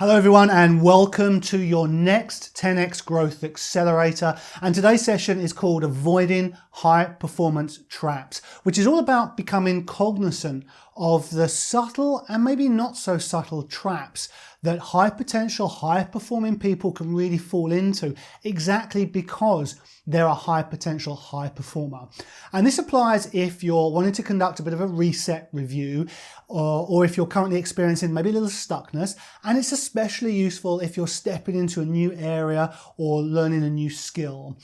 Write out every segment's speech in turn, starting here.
Hello everyone and welcome to your next 10x Growth Accelerator. And today's session is called Avoiding High Performance Traps, which is all about becoming cognizant of the subtle and maybe not so subtle traps that high potential, high performing people can really fall into exactly because they're a high potential, high performer. And this applies if you're wanting to conduct a bit of a reset review or if you're currently experiencing maybe a little stuckness. And it's especially useful if you're stepping into a new area or learning a new skill.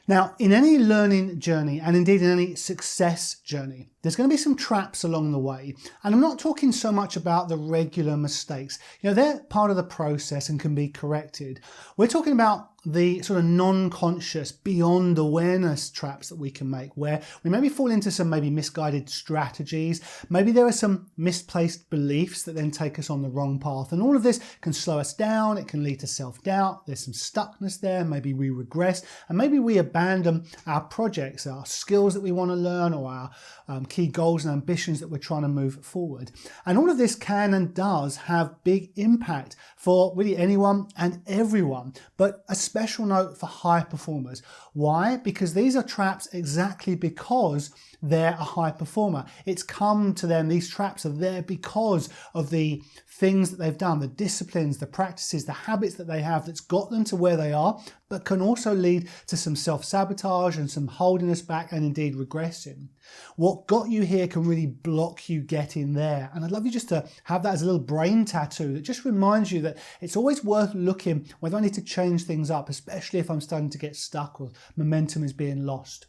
Now, in any learning journey, and indeed in any success journey, there's going to be some traps along the way. And I'm not talking so much about the regular mistakes. They're part of the process and can be corrected. We're talking about the sort of non-conscious, beyond awareness traps that we can make, where we maybe fall into some maybe misguided strategies. Maybe there are some misplaced beliefs that then take us on the wrong path. And all of this can slow us down. It can lead to self-doubt. There's some stuckness there. Maybe we regress and maybe we abandon our projects, our skills that we want to learn, or our key goals and ambitions that we're trying to move forward. And all of this can and does have big impact for really anyone and everyone, but a special note for high performers. Why? Because these are traps exactly because they're a high performer. It's come to them, these traps are there because of the things that they've done, the disciplines, the practices, the habits that they have that's got them to where they are, but can also lead to some self-sabotage and some holding us back and indeed regressing. What got you here can really block you getting there. And I'd love you just to have that as a little brain tattoo that just reminds you that it's always worth looking whether I need to change things up, especially if I'm starting to get stuck or momentum is being lost.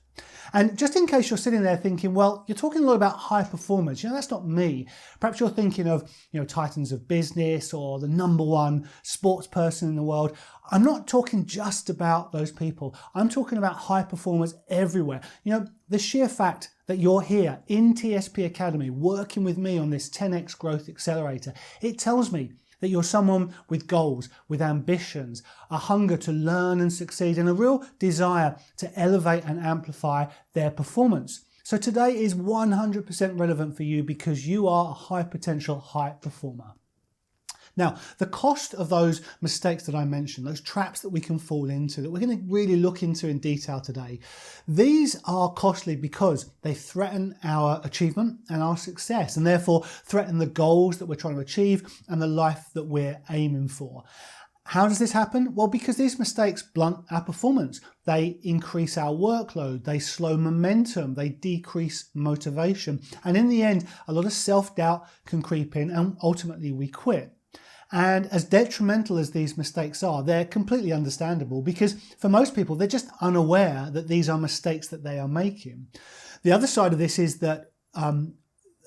And just in case you're sitting there thinking, well, you're talking a lot about high performance. That's not me. Perhaps you're thinking of, titans of business or the #1 sports person in the world. I'm not talking just about those people. I'm talking about high performers everywhere. The sheer fact that you're here in TSP Academy working with me on this 10x Growth Accelerator, it tells me that you're someone with goals, with ambitions, a hunger to learn and succeed, and a real desire to elevate and amplify their performance. So today is 100% relevant for you because you are a high potential, high performer. Now, the cost of those mistakes that I mentioned, those traps that we can fall into, that we're going to really look into in detail today, these are costly because they threaten our achievement and our success, and therefore threaten the goals that we're trying to achieve and the life that we're aiming for. How does this happen? Well, because these mistakes blunt our performance. They increase our workload, they slow momentum, they decrease motivation, and in the end, a lot of self-doubt can creep in and ultimately we quit. And as detrimental as these mistakes are, they're completely understandable because for most people, they're just unaware that these are mistakes that they are making. The other side of this is that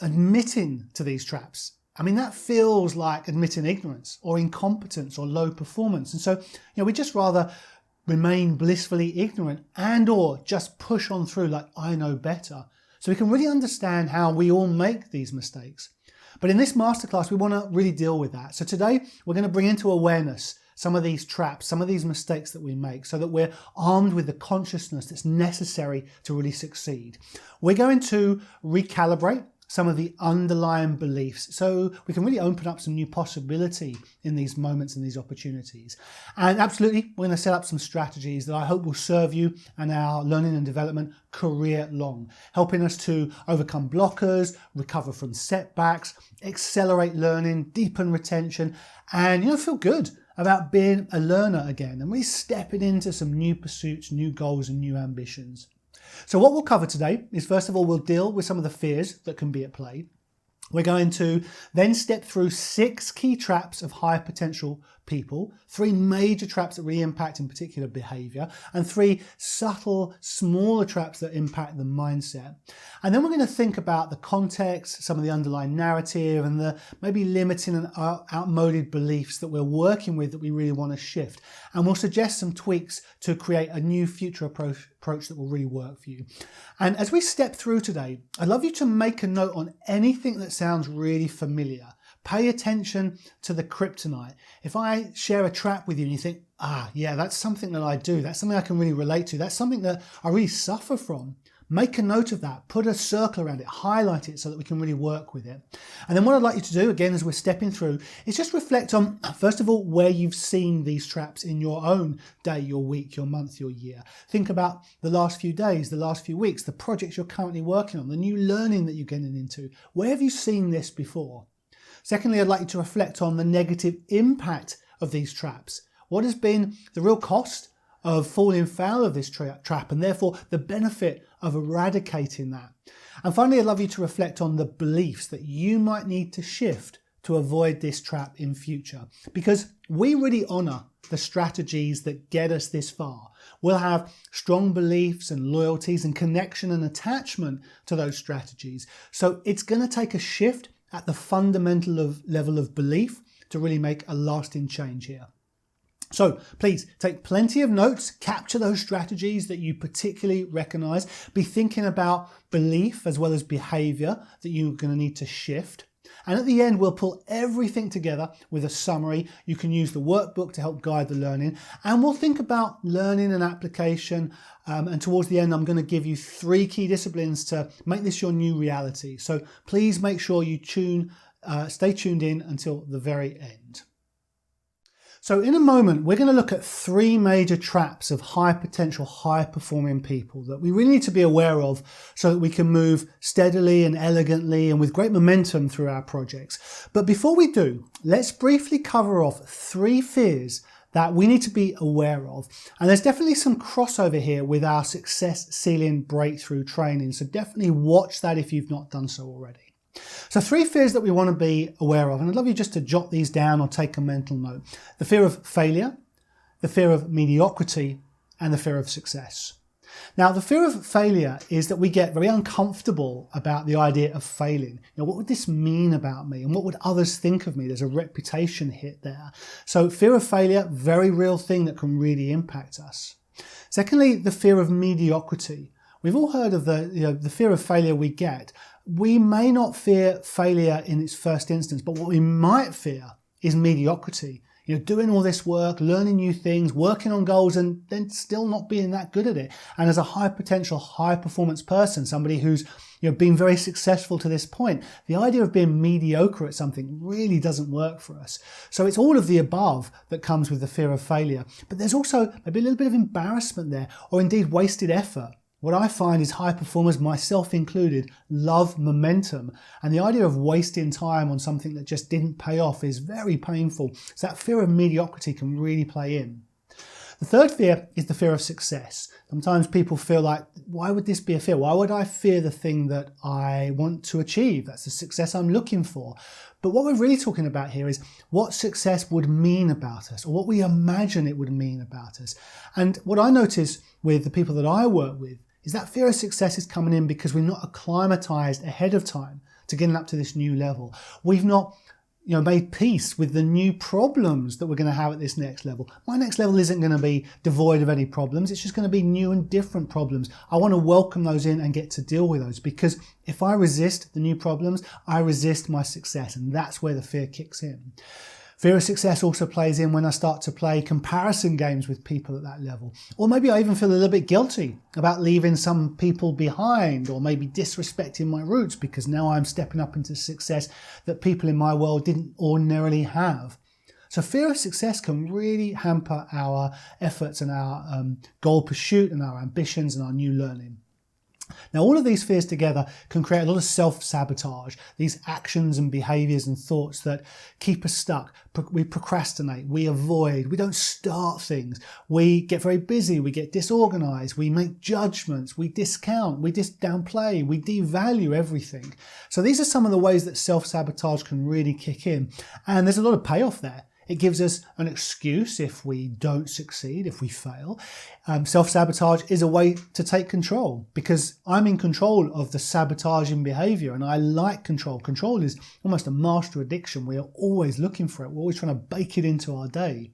admitting to these traps, that feels like admitting ignorance or incompetence or low performance. And so, we just rather remain blissfully ignorant and or just push on through like I know better. So we can really understand how we all make these mistakes. But in this masterclass, we want to really deal with that. So today, we're going to bring into awareness some of these traps, some of these mistakes that we make so that we're armed with the consciousness that's necessary to really succeed. We're going to recalibrate some of the underlying beliefs so we can really open up some new possibility in these moments and these opportunities. And absolutely, we're going to set up some strategies that I hope will serve you and our learning and development career long, helping us to overcome blockers, recover from setbacks, accelerate learning, deepen retention, and feel good about being a learner again and really stepping into some new pursuits, new goals, and new ambitions. So what we'll cover today is, first of all, we'll deal with some of the fears that can be at play. We're going to then step through 6 key traps of high potential people, 3 major traps that really impact in particular behaviour, and 3 subtle, smaller traps that impact the mindset. And then we're going to think about the context, some of the underlying narrative, and the maybe limiting and outmoded beliefs that we're working with that we really want to shift. And we'll suggest some tweaks to create a new future approach that will really work for you. And as we step through today, I'd love you to make a note on anything that sounds really familiar. Pay attention to the kryptonite. If I share a trap with you and you think, yeah, that's something that I do, that's something I can really relate to, that's something that I really suffer from, Make a note of that, put a circle around it, highlight it so that we can really work with it. And then what I'd like you to do, again, as we're stepping through, is just reflect on, first of all, where you've seen these traps in your own day, your week, your month, your year. Think about the last few days, the last few weeks, the projects you're currently working on, the new learning that you're getting into. Where have you seen this before? Secondly, I'd like you to reflect on the negative impact of these traps. What has been the real cost of falling foul of this trap, and therefore the benefit of eradicating that? And finally, I'd love you to reflect on the beliefs that you might need to shift to avoid this trap in future, because we really honour the strategies that get us this far. We'll have strong beliefs and loyalties and connection and attachment to those strategies. So it's going to take a shift at the fundamental level of belief to really make a lasting change here. So please take plenty of notes, capture those strategies that you particularly recognize, be thinking about belief as well as behavior that you're going to need to shift. And at the end, we'll pull everything together with a summary. You can use the workbook to help guide the learning, and we'll think about learning and application. And towards the end, I'm going to give you 3 key disciplines to make this your new reality. So please make sure you stay tuned in until the very end. So in a moment, we're going to look at 3 major traps of high potential, high performing people that we really need to be aware of so that we can move steadily and elegantly and with great momentum through our projects. But before we do, let's briefly cover off 3 fears that we need to be aware of. And there's definitely some crossover here with our success ceiling breakthrough training. So definitely watch that if you've not done so already. So 3 fears that we want to be aware of, and I'd love you just to jot these down or take a mental note. The fear of failure, the fear of mediocrity, and the fear of success. Now, the fear of failure is that we get very uncomfortable about the idea of failing. What would this mean about me? And what would others think of me? There's a reputation hit there. So fear of failure, very real thing that can really impact us. Secondly, the fear of mediocrity. We've all heard of the fear of failure we get. We may not fear failure in its first instance, but what we might fear is mediocrity. Doing all this work, learning new things, working on goals, and then still not being that good at it. And as a high potential, high performance person, somebody who's been very successful to this point, the idea of being mediocre at something really doesn't work for us. So it's all of the above that comes with the fear of failure. But there's also maybe a little bit of embarrassment there, or indeed wasted effort. What I find is high performers, myself included, love momentum. And the idea of wasting time on something that just didn't pay off is very painful. So that fear of mediocrity can really play in. The third fear is the fear of success. Sometimes people feel like, why would this be a fear? Why would I fear the thing that I want to achieve? That's the success I'm looking for. But what we're really talking about here is what success would mean about us, or what we imagine it would mean about us. And what I notice with the people that I work with is that fear of success is coming in because we're not acclimatized ahead of time to getting up to this new level. We've not made peace with the new problems that we're going to have at this next level. My next level isn't going to be devoid of any problems. It's just going to be new and different problems. I want to welcome those in and get to deal with those, because if I resist the new problems, I resist my success, and that's where the fear kicks in. Fear of success also plays in when I start to play comparison games with people at that level. Or maybe I even feel a little bit guilty about leaving some people behind, or maybe disrespecting my roots because now I'm stepping up into success that people in my world didn't ordinarily have. So fear of success can really hamper our efforts and our goal pursuit and our ambitions and our new learning. Now, all of these fears together can create a lot of self-sabotage, these actions and behaviours and thoughts that keep us stuck. We procrastinate, we avoid, we don't start things, we get very busy, we get disorganised, we make judgments, we discount, we downplay, we devalue everything. So these are some of the ways that self-sabotage can really kick in, and there's a lot of payoff there. It gives us an excuse if we don't succeed, if we fail. Self-sabotage is a way to take control, because I'm in control of the sabotaging behaviour, and I like control. Control is almost a master addiction. We are always looking for it. We're always trying to bake it into our day.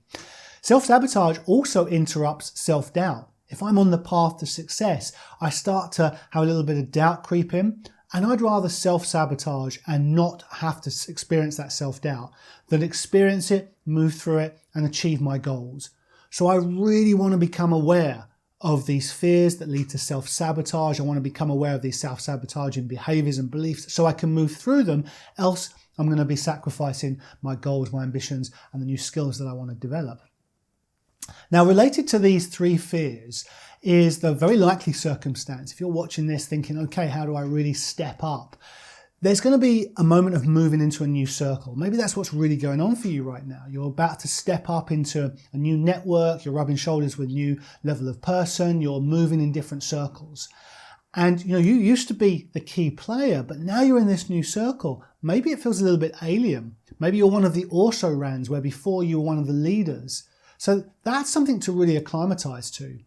Self-sabotage also interrupts self-doubt. If I'm on the path to success, I start to have a little bit of doubt creep in. And I'd rather self-sabotage and not have to experience that self-doubt than experience it, move through it, and achieve my goals. So I really want to become aware of these fears that lead to self-sabotage. I want to become aware of these self-sabotaging behaviours and beliefs so I can move through them, else I'm going to be sacrificing my goals, my ambitions, and the new skills that I want to develop. Now, related to these three fears is the very likely circumstance. If you're watching this thinking, okay, how do I really step up? There's going to be a moment of moving into a new circle. Maybe that's what's really going on for you right now. You're about to step up into a new network. You're rubbing shoulders with a new level of person. You're moving in different circles. And you used to be the key player, but now you're in this new circle. Maybe it feels a little bit alien. Maybe you're one of the also-rans where before you were one of the leaders. So that's something to really acclimatize to.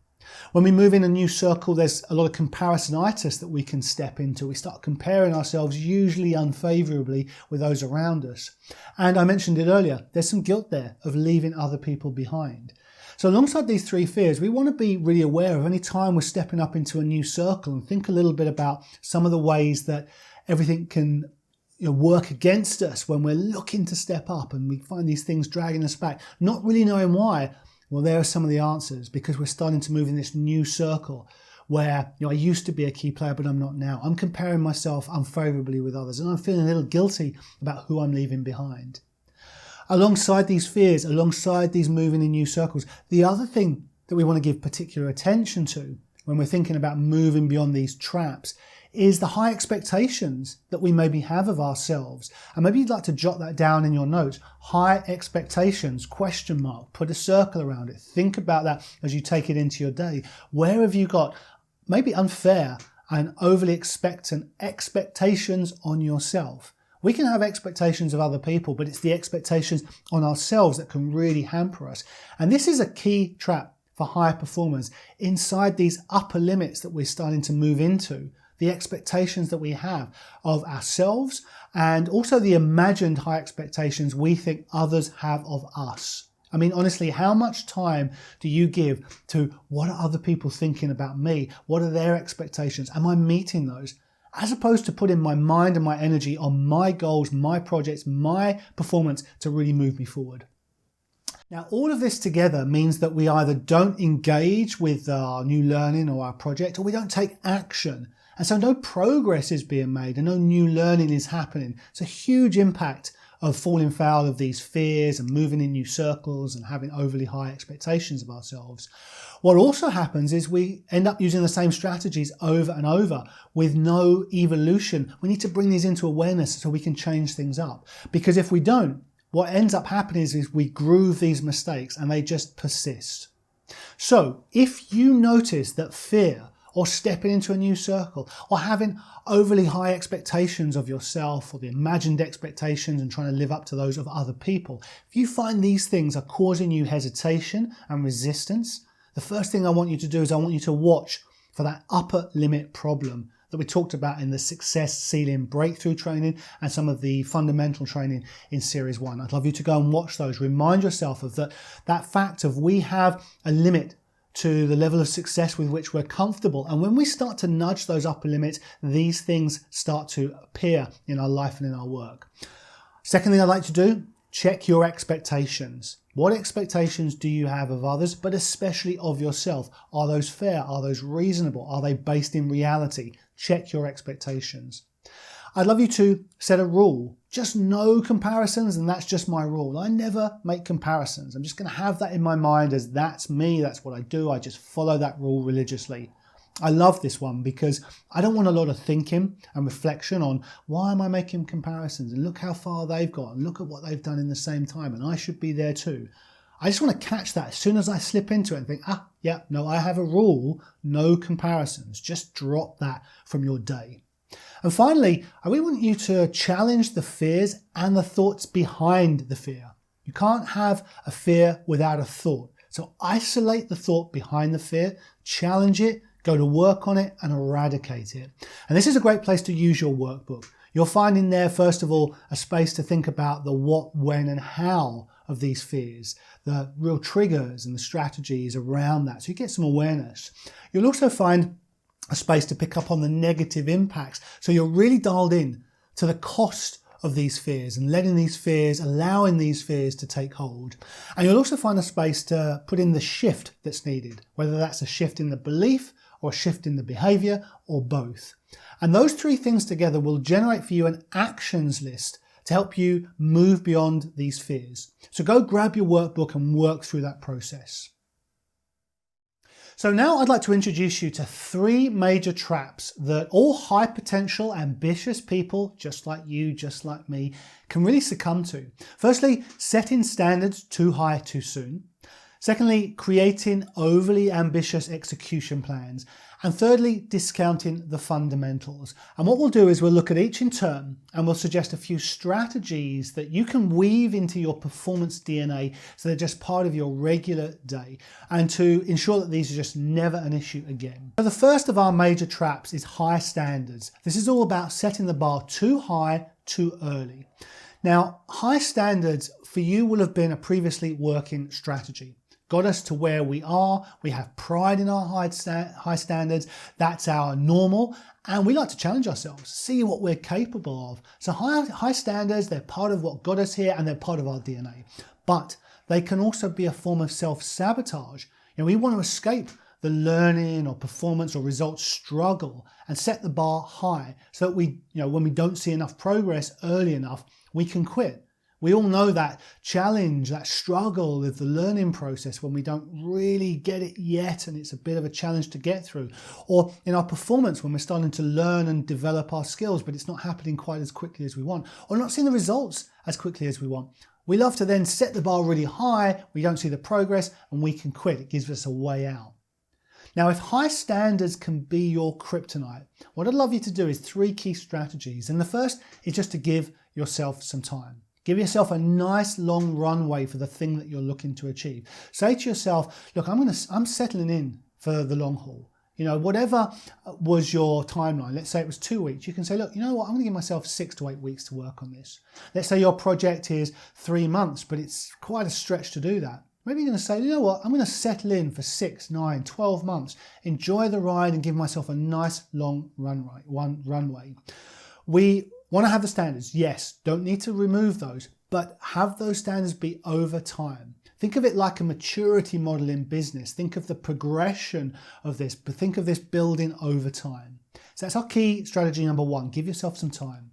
When we move in a new circle, there's a lot of comparisonitis that we can step into. We start comparing ourselves, usually unfavorably, with those around us. And I mentioned it earlier, there's some guilt there of leaving other people behind. So alongside these three fears, we want to be really aware of any time we're stepping up into a new circle and think a little bit about some of the ways that everything can work against us when we're looking to step up and we find these things dragging us back, not really knowing why. Well, there are some of the answers, because we're starting to move in this new circle where I used to be a key player, but I'm not now. I'm comparing myself unfavorably with others, and I'm feeling a little guilty about who I'm leaving behind. Alongside these fears, alongside these moving in new circles, the other thing that we want to give particular attention to when we're thinking about moving beyond these traps is the high expectations that we maybe have of ourselves. And maybe you'd like to jot that down in your notes. High expectations, question mark, put a circle around it. Think about that as you take it into your day. Where have you got maybe unfair and overly expectant expectations on yourself? We can have expectations of other people, but it's the expectations on ourselves that can really hamper us. And this is a key trap for high performers. Inside these upper limits that we're starting to move into, the expectations that we have of ourselves and also the imagined high expectations we think others have of us. I mean, honestly, how much time do you give to what are other people thinking about me? What are their expectations? Am I meeting those? As opposed to putting my mind and my energy on my goals, my projects, my performance to really move me forward. Now, all of this together means that we either don't engage with our new learning or our project, or we don't take action. And so no progress is being made and no new learning is happening. It's a huge impact of falling foul of these fears and moving in new circles and having overly high expectations of ourselves. What also happens is we end up using the same strategies over and over with no evolution. We need to bring these into awareness so we can change things up. Because if we don't, what ends up happening is we groove these mistakes and they just persist. So if you notice that fear or stepping into a new circle, or having overly high expectations of yourself, or the imagined expectations and trying to live up to those of other people, if you find these things are causing you hesitation and resistance, the first thing I want you to do is I want you to watch for that upper limit problem that we talked about in the Success Ceiling Breakthrough training and some of the fundamental training in Series 1. I'd love you to go and watch those. Remind yourself of that fact of we have a limit to the level of success with which we're comfortable. And when we start to nudge those upper limits, these things start to appear in our life and in our work. Second thing I'd like to do, check your expectations. What expectations do you have of others, but especially of yourself? Are those fair? Are those reasonable? Are they based in reality? Check your expectations. I'd love you to set a rule. Just no comparisons, and that's just my rule. I never make comparisons. I'm just going to have that in my mind as that's me, that's what I do. I just follow that rule religiously. I love this one because I don't want a lot of thinking and reflection on why am I making comparisons and look how far they've got and look at what they've done in the same time and I should be there too. I just want to catch that as soon as I slip into it and think, I have a rule, no comparisons. Just drop that from your day. And finally, I really want you to challenge the fears and the thoughts behind the fear. You can't have a fear without a thought. So isolate the thought behind the fear, challenge it, go to work on it and eradicate it. And this is a great place to use your workbook. You'll find in there, first of all, a space to think about the what, when and how of these fears, the real triggers and the strategies around that. So you get some awareness. You'll also find a space to pick up on the negative impacts. So you're really dialed in to the cost of these fears and allowing these fears to take hold. And you'll also find a space to put in the shift that's needed, whether that's a shift in the belief or a shift in the behaviour or both. And those three things together will generate for you an actions list to help you move beyond these fears. So go grab your workbook and work through that process. So now I'd like to introduce you to three major traps that all high potential, ambitious people, just like you, just like me, can really succumb to. Firstly, setting standards too high too soon. Secondly, creating overly ambitious execution plans. And thirdly, discounting the fundamentals. And what we'll do is we'll look at each in turn and we'll suggest a few strategies that you can weave into your performance DNA so they're just part of your regular day and to ensure that these are just never an issue again. So the first of our major traps is high standards. This is all about setting the bar too high too early. Now, high standards for you will have been a previously working strategy. Got us to where we are. We have pride in our high standards. That's our normal. And we like to challenge ourselves, see what we're capable of. So high standards, they're part of what got us here and they're part of our DNA. But they can also be a form of self-sabotage. We want to escape the learning or performance or results struggle and set the bar high so that we, when we don't see enough progress early enough, we can quit. We all know that challenge, that struggle with the learning process when we don't really get it yet and it's a bit of a challenge to get through. Or in our performance when we're starting to learn and develop our skills but it's not happening quite as quickly as we want or not seeing the results as quickly as we want. We love to then set the bar really high, we don't see the progress and we can quit. It gives us a way out. Now, if high standards can be your kryptonite, what I'd love you to do is three key strategies. And the first is just to give yourself some time. Give yourself a nice long runway for the thing that you're looking to achieve. Say to yourself, look, I'm settling in for the long haul. Whatever was your timeline, let's say it was 2 weeks, you can say, look, you know what, I'm going to give myself 6 to 8 weeks to work on this. Let's say your project is 3 months, but it's quite a stretch to do that. Maybe you're going to say, you know what, I'm going to settle in for 6, 9, 12 months, enjoy the ride and give myself a nice long runway. We want to have the standards, yes, don't need to remove those, but have those standards be over time. Think of it like a maturity model in business. Think of the progression of this, but think of this building over time. So that's our key strategy number one, give yourself some time.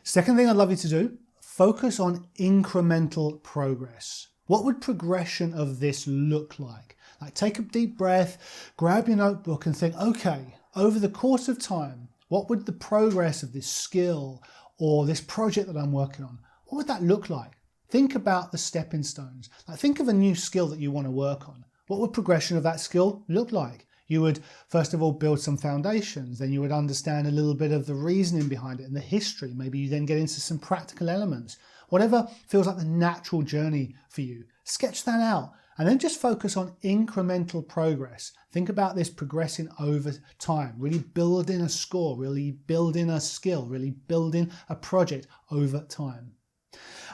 Second thing I'd love you to do, focus on incremental progress. What would progression of this look like? Like take a deep breath, grab your notebook and think, okay, over the course of time, what would the progress of this skill or this project that I'm working on, what would that look like? Think about the stepping stones. Like think of a new skill that you want to work on. What would progression of that skill look like? You would first of all build some foundations, then you would understand a little bit of the reasoning behind it and the history. Maybe you then get into some practical elements. Whatever feels like the natural journey for you, sketch that out. And then just focus on incremental progress. Think about this progressing over time, really building a score, really building a skill, really building a project over time.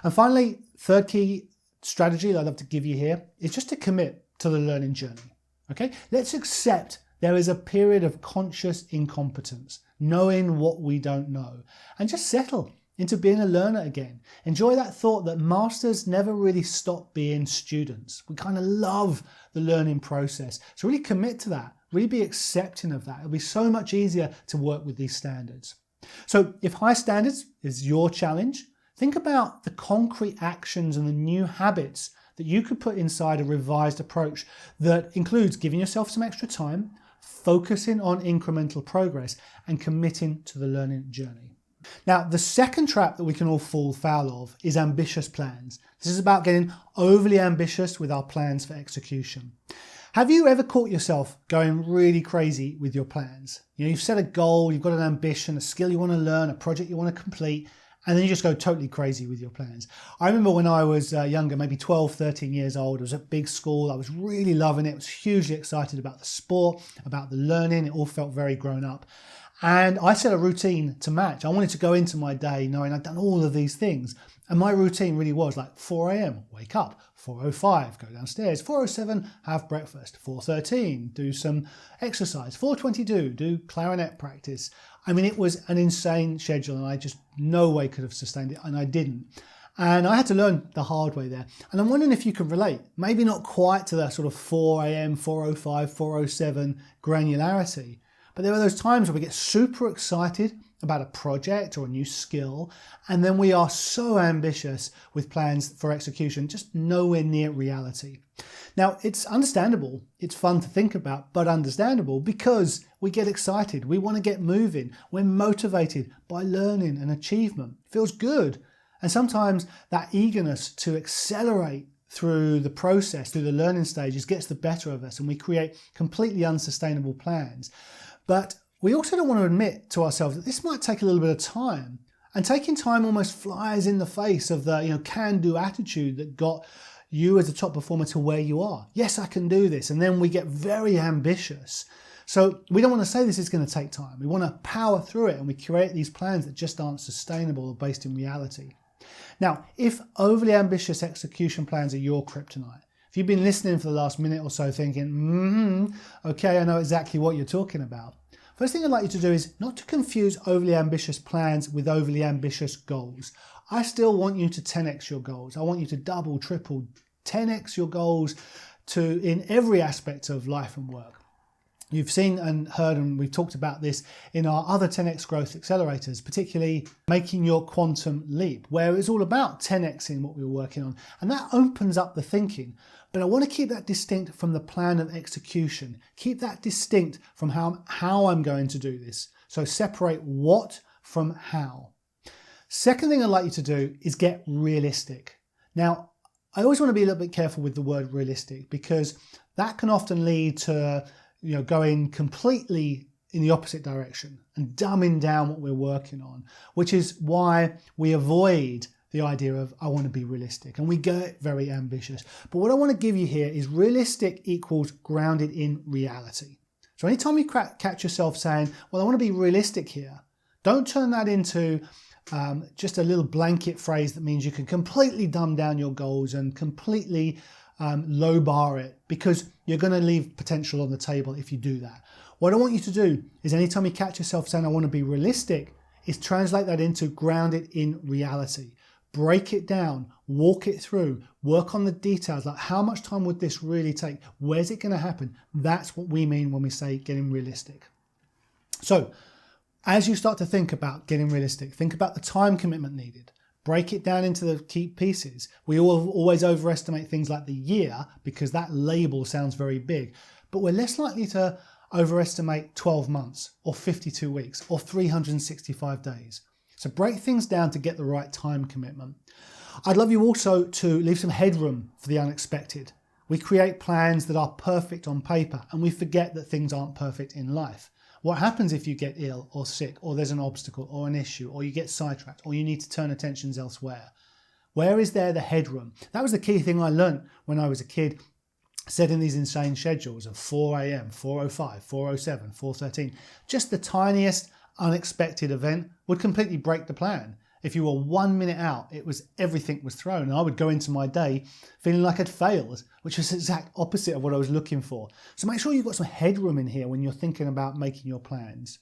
And finally, third key strategy that I'd love to give you here is just to commit to the learning journey. Okay, let's accept there is a period of conscious incompetence, knowing what we don't know, and just settle into being a learner again. Enjoy that thought that masters never really stop being students. We kind of love the learning process. So really commit to that. Really be accepting of that. It'll be so much easier to work with these standards. So if high standards is your challenge, think about the concrete actions and the new habits that you could put inside a revised approach that includes giving yourself some extra time, focusing on incremental progress, and committing to the learning journey. Now, the second trap that we can all fall foul of is ambitious plans. This is about getting overly ambitious with our plans for execution. Have you ever caught yourself going really crazy with your plans? You've set a goal, you've got an ambition, a skill you want to learn, a project you want to complete, and then you just go totally crazy with your plans. I remember when I was younger, maybe 12, 13 years old, I was at big school, I was really loving it, I was hugely excited about the sport, about the learning, it all felt very grown up. And I set a routine to match. I wanted to go into my day knowing I'd done all of these things. And my routine really was like 4 a.m, wake up, 4:05, go downstairs, 4:07, have breakfast, 4:13, do some exercise, 4:22, do clarinet practice. I mean, it was an insane schedule and I just no way could have sustained it, and I didn't. And I had to learn the hard way there. And I'm wondering if you can relate, maybe not quite to that sort of 4 a.m., 4:05, 4:07 granularity, but there are those times where we get super excited about a project or a new skill, and then we are so ambitious with plans for execution, just nowhere near reality. Now, it's understandable, it's fun to think about, but understandable because we get excited, we want to get moving, we're motivated by learning and achievement. It feels good. And sometimes that eagerness to accelerate through the process, through the learning stages, gets the better of us and we create completely unsustainable plans. But we also don't want to admit to ourselves that this might take a little bit of time. And taking time almost flies in the face of the can-do attitude that got you as a top performer to where you are. Yes, I can do this. And then we get very ambitious. So we don't want to say this is going to take time. We want to power through it and we create these plans that just aren't sustainable or based in reality. Now, if overly ambitious execution plans are your kryptonite, if you've been listening for the last minute or so thinking, okay, I know exactly what you're talking about. First thing I'd like you to do is not to confuse overly ambitious plans with overly ambitious goals. I still want you to 10x your goals. I want you to double, triple, 10x your goals in every aspect of life and work. You've seen and heard, and we've talked about this in our other 10x growth accelerators, particularly making your quantum leap, where it's all about 10xing what we were working on. And that opens up the thinking. But I want to keep that distinct from the plan of execution. Keep that distinct from how I'm going to do this. So separate what from how. Second thing I'd like you to do is get realistic. Now, I always want to be a little bit careful with the word realistic because that can often lead to going completely in the opposite direction and dumbing down what we're working on, which is why we avoid the idea of I want to be realistic and we get very ambitious. But what I want to give you here is realistic equals grounded in reality. So anytime you catch yourself saying, well, I want to be realistic here, don't turn that into just a little blanket phrase that means you can completely dumb down your goals and completely low bar it, because you're going to leave potential on the table if you do that. What I want you to do is anytime you catch yourself saying I want to be realistic, is translate that into grounded in reality. Break it down, walk it through, work on the details, like how much time would this really take? Where's it going to happen? That's what we mean when we say getting realistic. So as you start to think about getting realistic, think about the time commitment needed. Break it down into the key pieces. We always overestimate things like the year because that label sounds very big, but we're less likely to overestimate 12 months or 52 weeks or 365 days. So break things down to get the right time commitment. I'd love you also to leave some headroom for the unexpected. We create plans that are perfect on paper and we forget that things aren't perfect in life. What happens if you get ill or sick or there's an obstacle or an issue or you get sidetracked or you need to turn attentions elsewhere? Where is there the headroom? That was the key thing I learned when I was a kid, setting these insane schedules of 4 a.m., 4:05, 4:07, 4:13. Just the tiniest unexpected event would completely break the plan. If you were 1 minute out, everything was thrown. And I would go into my day feeling like I'd failed, which was the exact opposite of what I was looking for. So make sure you've got some headroom in here when you're thinking about making your plans.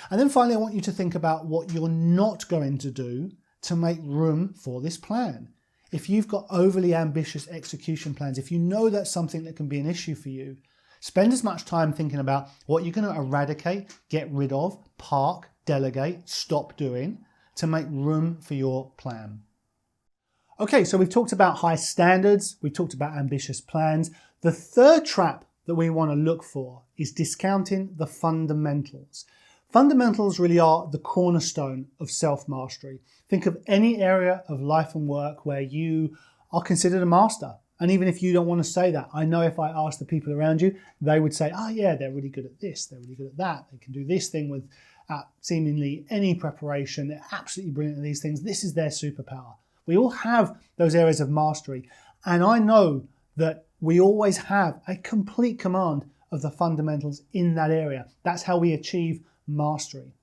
And then finally, I want you to think about what you're not going to do to make room for this plan. If you've got overly ambitious execution plans, if you know that's something that can be an issue for you, spend as much time thinking about what you're going to eradicate, get rid of, park, delegate, stop doing, to make room for your plan. Okay, so we've talked about high standards, we've talked about ambitious plans. The third trap that we want to look for is discounting the fundamentals. Fundamentals really are the cornerstone of self-mastery. Think of any area of life and work where you are considered a master. And even if you don't want to say that, I know if I ask the people around you, they would say, oh yeah, they're really good at this, they're really good at that, they can do this thing with seemingly any preparation, they're absolutely brilliant at these things, this is their superpower. We all have those areas of mastery, and I know that we always have a complete command of the fundamentals in that area. That's how we achieve mastery.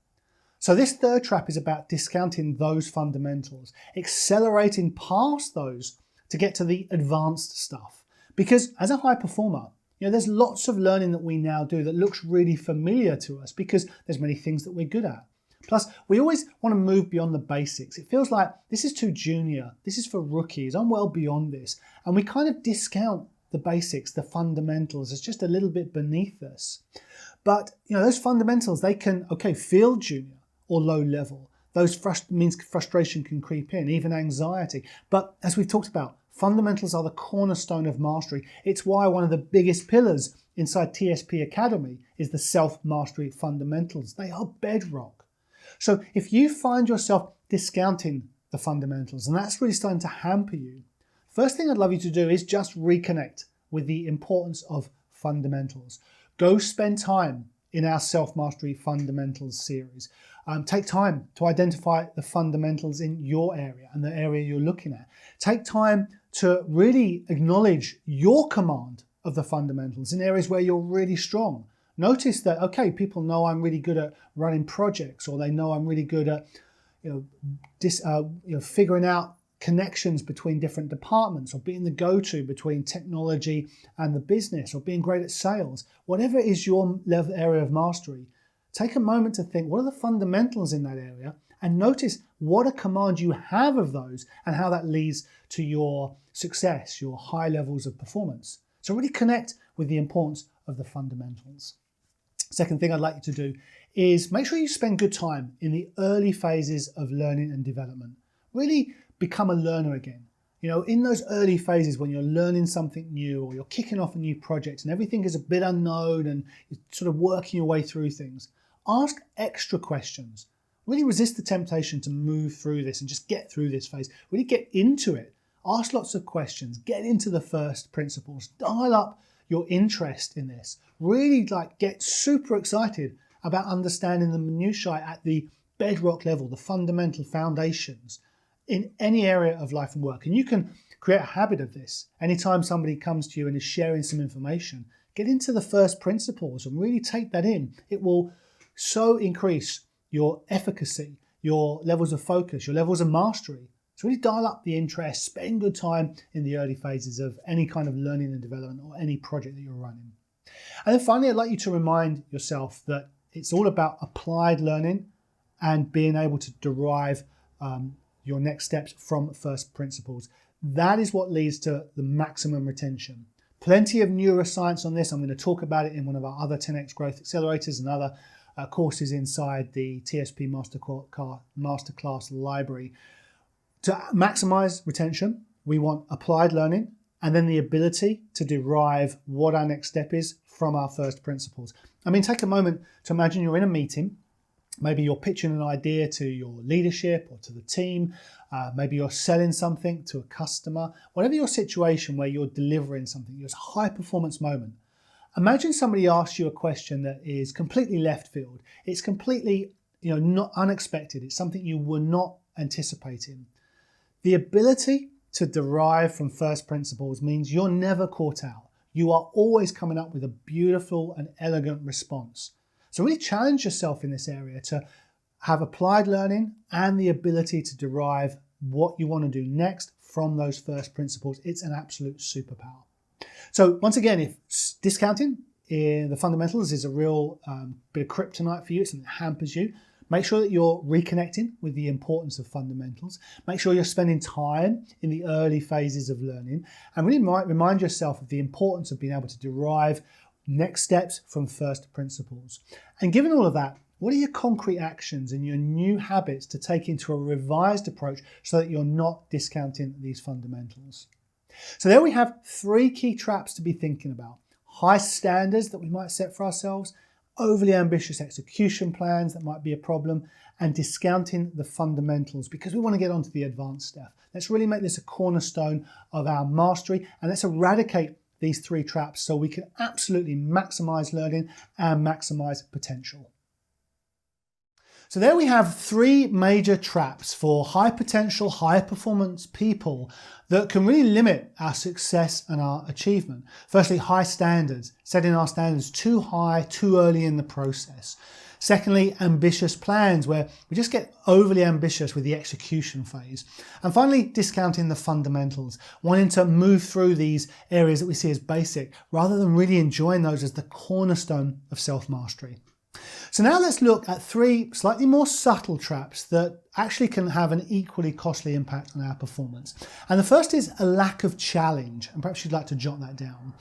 So this third trap is about discounting those fundamentals, accelerating past those to get to the advanced stuff. Because as a high performer, there's lots of learning that we now do that looks really familiar to us because there's many things that we're good at. Plus, we always want to move beyond the basics. It feels like this is too junior, this is for rookies, I'm well beyond this. And we kind of discount the basics, the fundamentals, as just a little bit beneath us. But those fundamentals, they can, feel junior or low level. Those means frustration can creep in, even anxiety. But as we've talked about, fundamentals are the cornerstone of mastery. It's why one of the biggest pillars inside TSP Academy is the self-mastery fundamentals. They are bedrock. So if you find yourself discounting the fundamentals and that's really starting to hamper you, first thing I'd love you to do is just reconnect with the importance of fundamentals. Go spend time in our self-mastery fundamentals series. Take time to identify the fundamentals in your area and the area you're looking at. Take time to really acknowledge your command of the fundamentals in areas where you're really strong. Notice that, people know I'm really good at running projects, or they know I'm really good at figuring out connections between different departments, or being the go-to between technology and the business, or being great at sales. Whatever is your level area of mastery, take a moment to think, what are the fundamentals in that area? And notice what a command you have of those and how that leads to your success, your high levels of performance. So really connect with the importance of the fundamentals. Second thing I'd like you to do is make sure you spend good time in the early phases of learning and development. Really become a learner again. In those early phases when you're learning something new, or you're kicking off a new project and everything is a bit unknown and you're sort of working your way through things, ask extra questions. Really resist the temptation to move through this and just get through this phase. Really get into it. Ask lots of questions. Get into the first principles. Dial up your interest in this. Really get super excited about understanding the minutiae at the bedrock level, the fundamental foundations in any area of life and work. And you can create a habit of this. Anytime somebody comes to you and is sharing some information, get into the first principles and really take that in. It will so increase your efficacy, your levels of focus, your levels of mastery. So really dial up the interest, spend good time in the early phases of any kind of learning and development or any project that you're running. And then finally, I'd like you to remind yourself that it's all about applied learning and being able to derive your next steps from first principles. That is what leads to the maximum retention. Plenty of neuroscience on this. I'm going to talk about it in one of our other 10x Growth Accelerators and other courses inside the TSP Masterclass library. To maximize retention, we want applied learning and then the ability to derive what our next step is from our first principles. Take a moment to imagine you're in a meeting. Maybe you're pitching an idea to your leadership or to the team. Maybe you're selling something to a customer. Whatever your situation where you're delivering something, it's a high performance moment. Imagine somebody asks you a question that is completely left field. It's completely not unexpected. It's something you were not anticipating. The ability to derive from first principles means you're never caught out. You are always coming up with a beautiful and elegant response. So really challenge yourself in this area to have applied learning and the ability to derive what you want to do next from those first principles. It's an absolute superpower. So once again, if discounting in the fundamentals is a real bit of kryptonite for you, it's something that hampers you, make sure that you're reconnecting with the importance of fundamentals. Make sure you're spending time in the early phases of learning and really remind yourself of the importance of being able to derive next steps from first principles. And given all of that, what are your concrete actions and your new habits to take into a revised approach so that you're not discounting these fundamentals? So there we have 3 key traps to be thinking about. High standards that we might set for ourselves, overly ambitious execution plans that might be a problem, and discounting the fundamentals because we want to get onto the advanced stuff. Let's really make this a cornerstone of our mastery and let's eradicate these 3 traps so we can absolutely maximize learning and maximize potential. So there we have 3 major traps for high potential, high performance people that can really limit our success and our achievement. Firstly, high standards, setting our standards too high, too early in the process. Secondly, ambitious plans where we just get overly ambitious with the execution phase. And finally, discounting the fundamentals, wanting to move through these areas that we see as basic rather than really enjoying those as the cornerstone of self-mastery. So now let's look at 3 slightly more subtle traps that actually can have an equally costly impact on our performance. And the first is a lack of challenge, and perhaps you'd like to jot that down.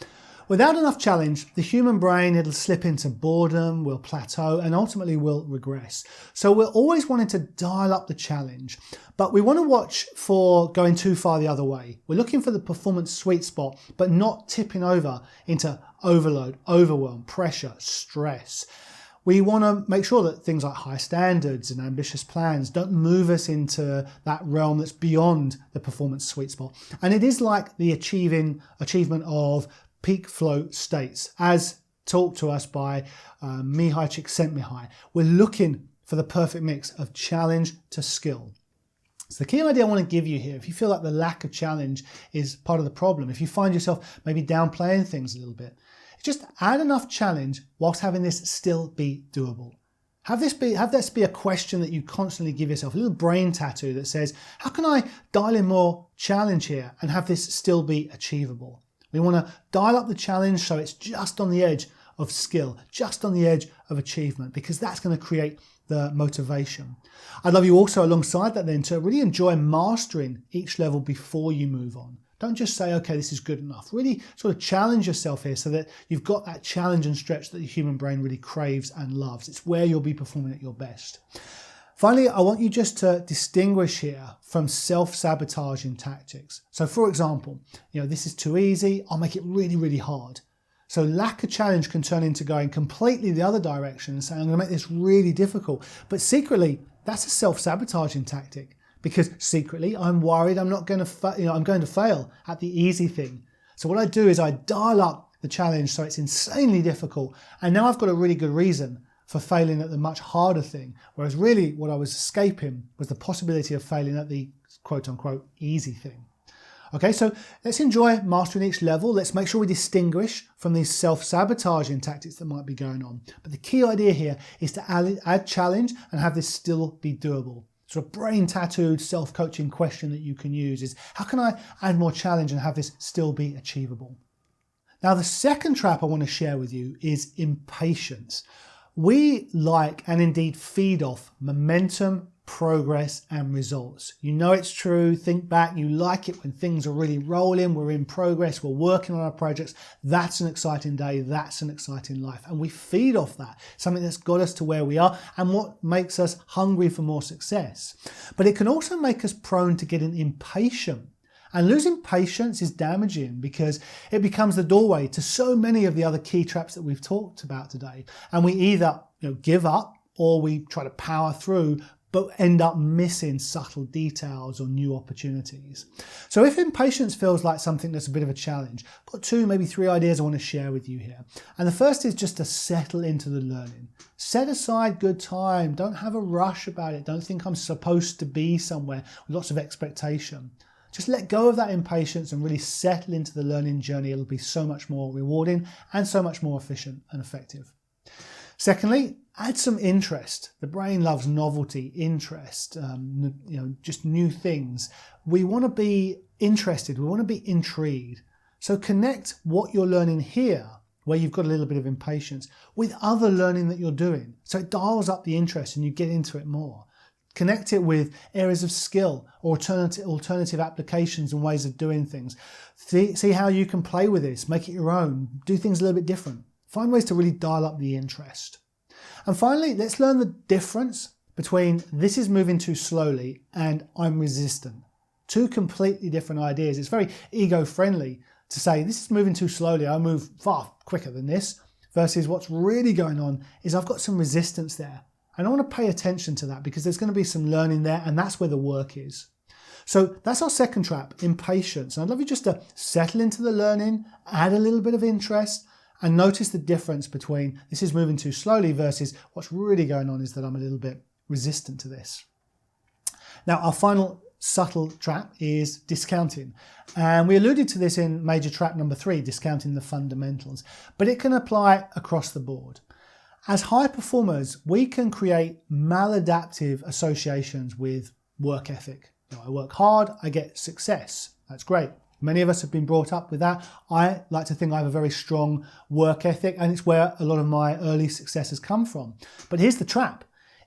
Without enough challenge, the human brain, it'll slip into boredom, will plateau, and ultimately will regress. So we're always wanting to dial up the challenge, but we want to watch for going too far the other way. We're looking for the performance sweet spot, but not tipping over into overload, overwhelm, pressure, stress. We want to make sure that things like high standards and ambitious plans don't move us into that realm that's beyond the performance sweet spot. And it is like the achievement of peak flow states, as talked to us by Mihai Csikszentmihalyi. We're looking for the perfect mix of challenge to skill. So the key idea I want to give you here, if you feel like the lack of challenge is part of the problem, if you find yourself maybe downplaying things a little bit, just add enough challenge whilst having this still be doable. Have this be a question that you constantly give yourself, a little brain tattoo that says, how can I dial in more challenge here and have this still be achievable? We want to dial up the challenge so it's just on the edge of skill, just on the edge of achievement, because that's going to create the motivation. I'd love you also alongside that then to really enjoy mastering each level before you move on. Don't just say, okay, this is good enough. Really sort of challenge yourself here so that you've got that challenge and stretch that the human brain really craves and loves. It's where you'll be performing at your best. Finally, I want you just to distinguish here from self-sabotaging tactics. So for example, this is too easy, I'll make it really, really hard. So lack of challenge can turn into going completely the other direction and saying, I'm going to make this really difficult. But secretly, that's a self-sabotaging tactic. Because secretly, I'm worried I'm going to fail at the easy thing. So what I do is I dial up the challenge so it's insanely difficult. And now I've got a really good reason for failing at the much harder thing. Whereas really what I was escaping was the possibility of failing at the quote unquote easy thing. Okay, so let's enjoy mastering each level. Let's make sure we distinguish from these self-sabotaging tactics that might be going on. But the key idea here is to add challenge and have this still be doable. Sort of brain tattooed self-coaching question that you can use is, how can I add more challenge and have this still be achievable? Now, the second trap I want to share with you is impatience. We like and indeed feed off momentum, progress and results. You know it's true. Think back. You like it when things are really rolling. We're in progress. We're working on our projects. That's an exciting day. That's an exciting life. And we feed off that, something that's got us to where we are and what makes us hungry for more success. But it can also make us prone to getting impatient. And losing patience is damaging because it becomes the doorway to so many of the other key traps that we've talked about today. And we either give up or we try to power through, but end up missing subtle details or new opportunities. So if impatience feels like something that's a bit of a challenge, I've got 2, maybe 3 ideas I want to share with you here. And the first is just to settle into the learning. Set aside good time. Don't have a rush about it. Don't think I'm supposed to be somewhere with lots of expectation. Just let go of that impatience and really settle into the learning journey. It'll be so much more rewarding and so much more efficient and effective. Secondly, add some interest. The brain loves novelty, interest, just new things. We want to be interested. We want to be intrigued. So connect what you're learning here, where you've got a little bit of impatience, with other learning that you're doing. So it dials up the interest and you get into it more. Connect it with areas of skill or alternative applications and ways of doing things. See how you can play with this, make it your own, do things a little bit different. Find ways to really dial up the interest. And finally, let's learn the difference between this is moving too slowly and I'm resistant. 2 completely different ideas. It's very ego-friendly to say this is moving too slowly, I move far quicker than this, versus what's really going on is I've got some resistance there. And I want to pay attention to that because there's going to be some learning there and that's where the work is. So that's our second trap, impatience. And I'd love you just to settle into the learning, add a little bit of interest, and notice the difference between this is moving too slowly versus what's really going on is that I'm a little bit resistant to this. Now, our final subtle trap is discounting. And we alluded to this in major trap number 3, discounting the fundamentals, but it can apply across the board. As high performers, we can create maladaptive associations with work ethic. I work hard, I get success. That's great. Many of us have been brought up with that. I like to think I have a very strong work ethic, and it's where a lot of my early success has come from. But here's the trap.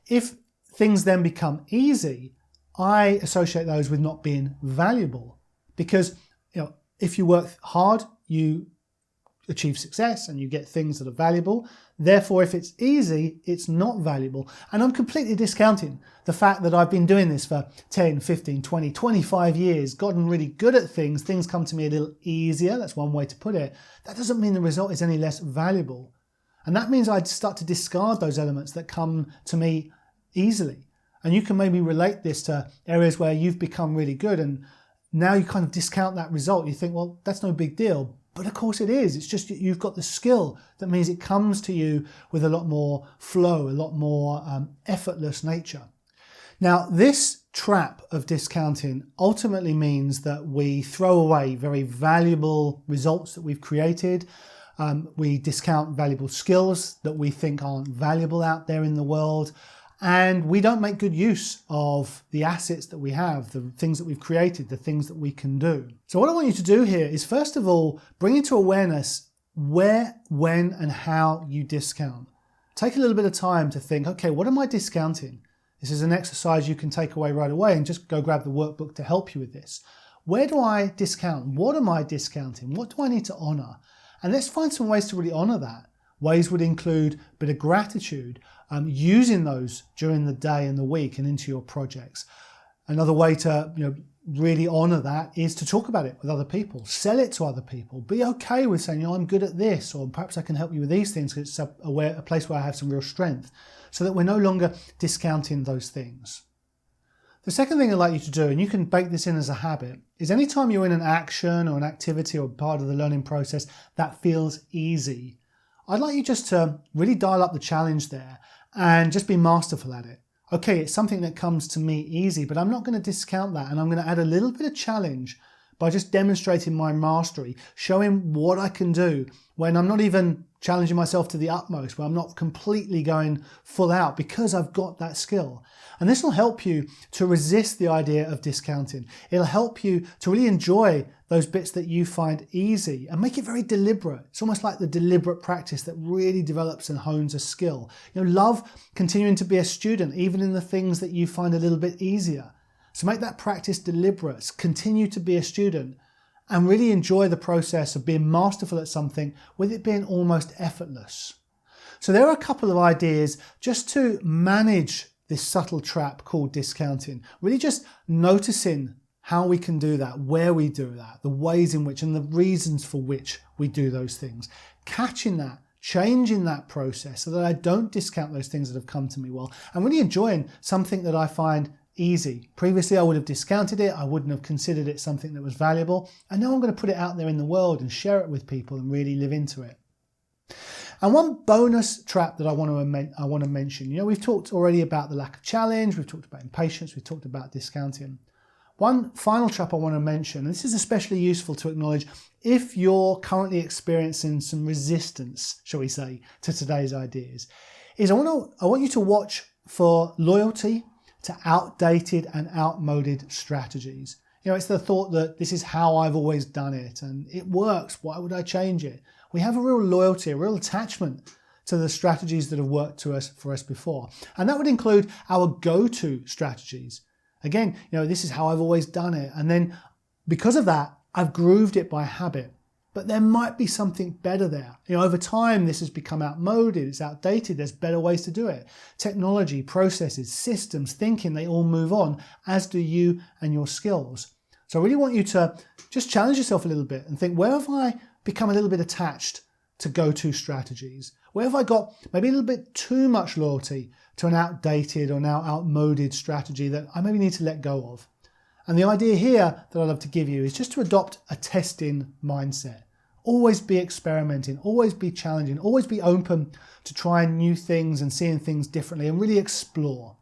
If things then become easy, I associate those with not being valuable, because if you work hard, you achieve success and you get things that are valuable. Therefore, if it's easy, it's not valuable. And I'm completely discounting the fact that I've been doing this for 10, 15, 20, 25 years, gotten really good at things. Things come to me a little easier. That's one way to put it. That doesn't mean the result is any less valuable. And that means I'd start to discard those elements that come to me easily. And you can maybe relate this to areas where you've become really good and now you kind of discount that result. You think, well, that's no big deal. But of course it is. It's just you've got the skill. That means it comes to you with a lot more flow, a lot more effortless nature. Now, this trap of discounting ultimately means that we throw away very valuable results that we've created. We discount valuable skills that we think aren't valuable out there in the world. And we don't make good use of the assets that we have, the things that we've created, the things that we can do. So what I want you to do here is, first of all, bring into awareness where, when, and how you discount. Take a little bit of time to think, okay, what am I discounting? This is an exercise you can take away right away and just go grab the workbook to help you with this. Where do I discount? What am I discounting? What do I need to honor? And let's find some ways to really honor that. Ways would include a bit of gratitude, using those during the day and the week and into your projects. Another way to really honor that is to talk about it with other people, sell it to other people, be okay with saying, I'm good at this, or perhaps I can help you with these things because it's a place where I have some real strength, so that we're no longer discounting those things. The second thing I'd like you to do, and you can bake this in as a habit, is anytime you're in an action or an activity or part of the learning process that feels easy, I'd like you just to really dial up the challenge there and just be masterful at it. Okay, it's something that comes to me easy, but I'm not going to discount that, and I'm going to add a little bit of challenge by just demonstrating my mastery, showing what I can do when I'm not even challenging myself to the utmost, where I'm not completely going full out because I've got that skill. And this will help you to resist the idea of discounting. It'll help you to really enjoy those bits that you find easy and make it very deliberate. It's almost like the deliberate practice that really develops and hones a skill. Love continuing to be a student, even in the things that you find a little bit easier. So make that practice deliberate, continue to be a student, and really enjoy the process of being masterful at something with it being almost effortless. So there are a couple of ideas just to manage this subtle trap called discounting. Really just noticing how we can do that, where we do that, the ways in which and the reasons for which we do those things. Catching that, changing that process so that I don't discount those things that have come to me well, and really enjoying something that I find easy. Previously, I would have discounted it. I wouldn't have considered it something that was valuable. And now I'm going to put it out there in the world and share it with people and really live into it. And one bonus trap that I want to mention, we've talked already about the lack of challenge. We've talked about impatience. We've talked about discounting. One final trap I want to mention, and this is especially useful to acknowledge if you're currently experiencing some resistance, shall we say, to today's ideas, is I want you to watch for loyalty to outdated and outmoded strategies. It's the thought that this is how I've always done it and it works. Why would I change it? We have a real loyalty, a real attachment to the strategies that have worked for us before. And that would include our go-to strategies. Again, this is how I've always done it. And then because of that, I've grooved it by habit. But there might be something better there. Over time, this has become outmoded, it's outdated, there's better ways to do it. Technology, processes, systems, thinking, they all move on, as do you and your skills. So I really want you to just challenge yourself a little bit and think, where have I become a little bit attached to go-to strategies? Where have I got maybe a little bit too much loyalty to an outdated or now outmoded strategy that I maybe need to let go of? And the idea here that I'd love to give you is just to adopt a testing mindset. Always be experimenting, always be challenging, always be open to trying new things and seeing things differently and really explore.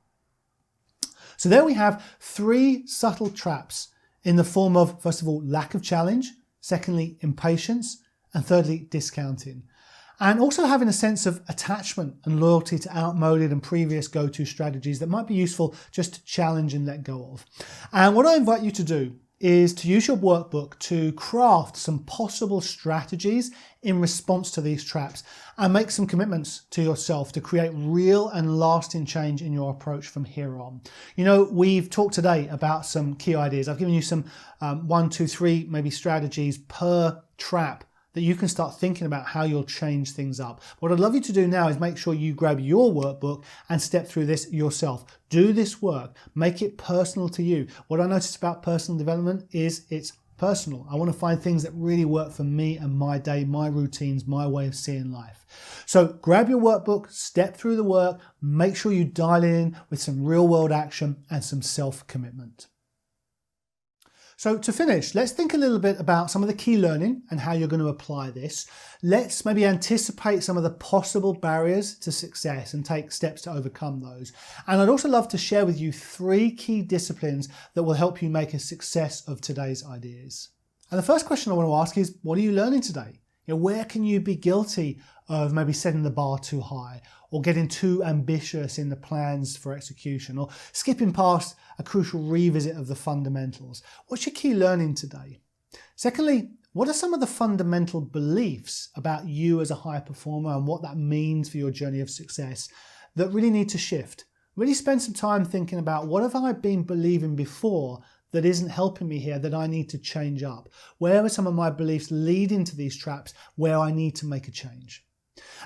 So there we have 3 subtle traps in the form of, first of all, lack of challenge, secondly, impatience, and thirdly, discounting. And also having a sense of attachment and loyalty to outmoded and previous go-to strategies that might be useful just to challenge and let go of. And what I invite you to do is to use your workbook to craft some possible strategies in response to these traps and make some commitments to yourself to create real and lasting change in your approach from here on. You know, we've talked today about some key ideas. I've given you some 1, 2, 3 maybe strategies per trap that you can start thinking about how you'll change things up. What I'd love you to do now is make sure you grab your workbook and step through this yourself. Do this work, make it personal to you. What I noticed about personal development is it's personal. I want to find things that really work for me and my day, my routines, my way of seeing life. So grab your workbook, step through the work, make sure you dial in with some real world action and some self-commitment. So to finish, let's think a little bit about some of the key learning and how you're going to apply this. Let's maybe anticipate some of the possible barriers to success and take steps to overcome those. And I'd also love to share with you 3 key disciplines that will help you make a success of today's ideas. And the first question I want to ask is, what are you learning today? You know, where can you be guilty of maybe setting the bar too high, or getting too ambitious in the plans for execution, or skipping past a crucial revisit of the fundamentals? What's your key learning today? Secondly, what are some of the fundamental beliefs about you as a high performer and what that means for your journey of success that really need to shift? Really spend some time thinking about, what have I been believing before that isn't helping me here, that I need to change up? Where are some of my beliefs leading to these traps where I need to make a change?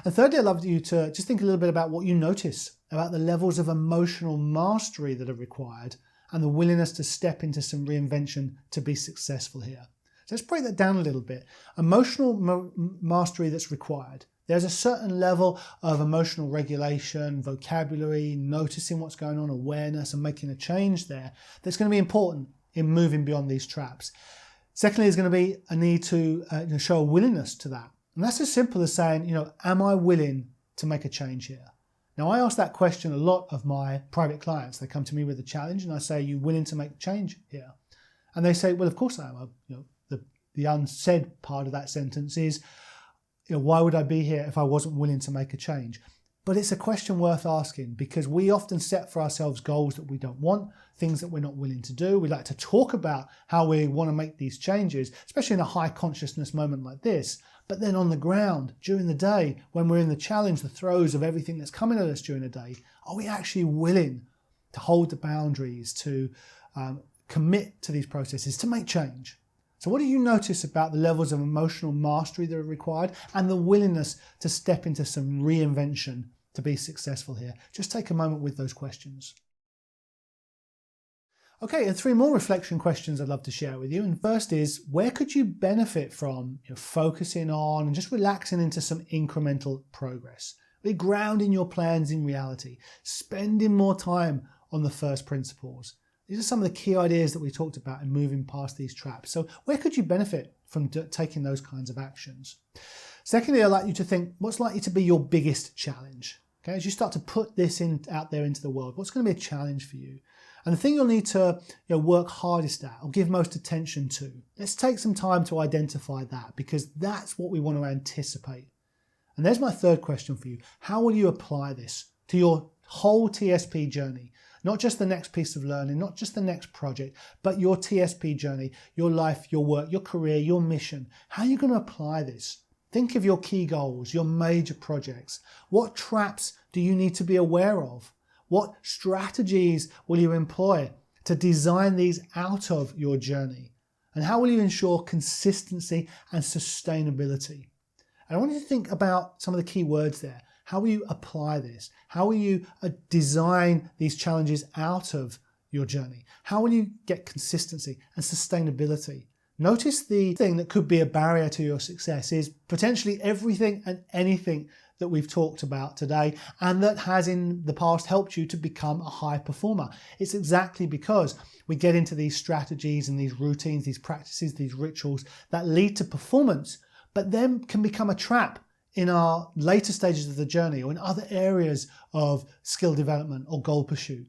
And thirdly, I'd love you to just think a little bit about what you notice about the levels of emotional mastery that are required and the willingness to step into some reinvention to be successful here. So let's break that down a little bit. Emotional mastery that's required. There's a certain level of emotional regulation, vocabulary, noticing what's going on, awareness, and making a change there that's going to be important in moving beyond these traps. Secondly, there's going to be a need to show a willingness to that. And that's as simple as saying, am I willing to make a change here? Now, I ask that question a lot of my private clients. They come to me with a challenge and I say, are you willing to make change here? And they say, well, of course I am. The unsaid part of that sentence is, why would I be here if I wasn't willing to make a change? But it's a question worth asking, because we often set for ourselves goals that we don't want, things that we're not willing to do. We like to talk about how we want to make these changes, especially in a high consciousness moment like this. But then on the ground, during the day, when we're in the challenge, the throes of everything that's coming at us during the day, are we actually willing to hold the boundaries, to commit to these processes, to make change? So what do you notice about the levels of emotional mastery that are required and the willingness to step into some reinvention to be successful here? Just take a moment with those questions. Okay, and 3 more reflection questions I'd love to share with you. And first is, where could you benefit from focusing on and just relaxing into some incremental progress? Really grounding your plans in reality, spending more time on the first principles. These are some of the key ideas that we talked about in moving past these traps. So where could you benefit from taking those kinds of actions? Secondly, I'd like you to think, what's likely to be your biggest challenge? Okay, as you start to put this out there into the world, what's going to be a challenge for you? And the thing you'll need to work hardest at or give most attention to. Let's take some time to identify that, because that's what we want to anticipate. And there's my third question for you. How will you apply this to your whole TSP journey? Not just the next piece of learning, not just the next project, but your TSP journey, your life, your work, your career, your mission. How are you going to apply this? Think of your key goals, your major projects. What traps do you need to be aware of? What strategies will you employ to design these out of your journey? And how will you ensure consistency and sustainability? And I want you to think about some of the key words there. How will you apply this? How will you design these challenges out of your journey? How will you get consistency and sustainability? Notice the thing that could be a barrier to your success is potentially everything and anything that we've talked about today and that has in the past helped you to become a high performer. It's exactly because we get into these strategies and these routines, these practices, these rituals that lead to performance, but then can become a trap in our later stages of the journey or in other areas of skill development or goal pursuit.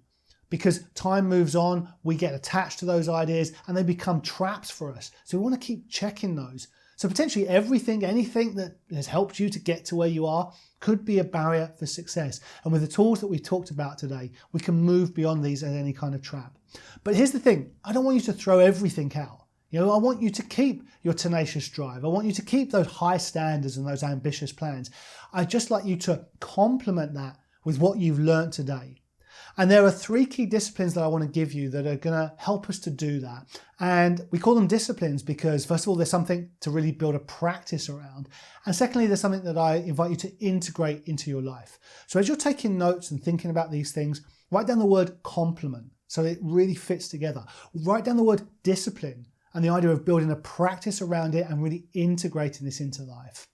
Because time moves on, we get attached to those ideas and they become traps for us. So we want to keep checking those. So potentially everything, anything that has helped you to get to where you are could be a barrier for success. And with the tools that we've talked about today, we can move beyond these as any kind of trap. But here's the thing, I don't want you to throw everything out. I want you to keep your tenacious drive. I want you to keep those high standards and those ambitious plans. I'd just like you to complement that with what you've learned today. And there are 3 key disciplines that I want to give you that are going to help us to do that. And we call them disciplines because, first of all, there's something to really build a practice around. And secondly, there's something that I invite you to integrate into your life. So as you're taking notes and thinking about these things, write down the word complement so it really fits together. Write down the word discipline and the idea of building a practice around it and really integrating this into life.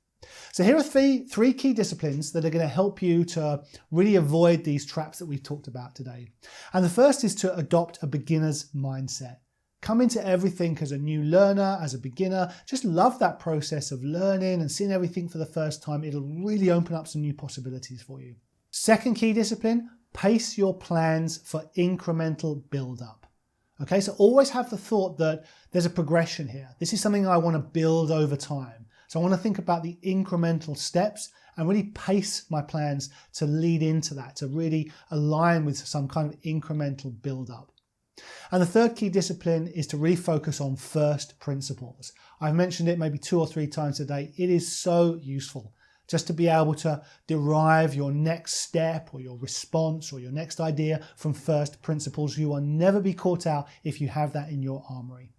So here are three key disciplines that are going to help you to really avoid these traps that we've talked about today. And the first is to adopt a beginner's mindset. Come into everything as a new learner, as a beginner. Just love that process of learning and seeing everything for the first time. It'll really open up some new possibilities for you. Second key discipline, pace your plans for incremental build-up. Okay, so always have the thought that there's a progression here. This is something I want to build over time. So I want to think about the incremental steps and really pace my plans to lead into that, to really align with some kind of incremental build-up. And the third key discipline is to really focus on first principles. I've mentioned it maybe 2 or 3 times today. It is so useful just to be able to derive your next step or your response or your next idea from first principles. You will never be caught out if you have that in your armory.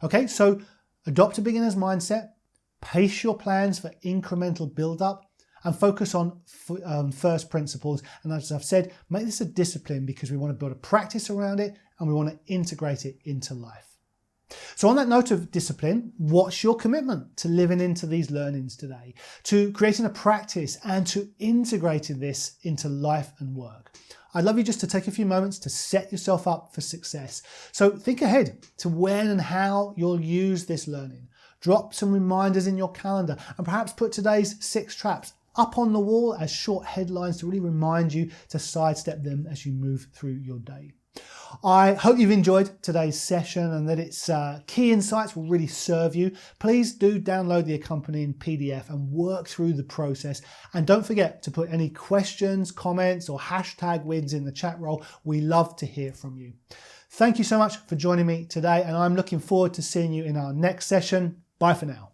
Okay, so adopt a beginner's mindset. Pace your plans for incremental build-up and focus on first principles. And as I've said, make this a discipline because we want to build a practice around it and we want to integrate it into life. So on that note of discipline, what's your commitment to living into these learnings today, to creating a practice and to integrating this into life and work? I'd love you just to take a few moments to set yourself up for success. So think ahead to when and how you'll use this learning. Drop some reminders in your calendar and perhaps put today's 6 traps up on the wall as short headlines to really remind you to sidestep them as you move through your day. I hope you've enjoyed today's session and that its key insights will really serve you. Please do download the accompanying PDF and work through the process. And don't forget to put any questions, comments, or hashtag wins in the chat roll. We love to hear from you. Thank you so much for joining me today, and I'm looking forward to seeing you in our next session. Bye for now.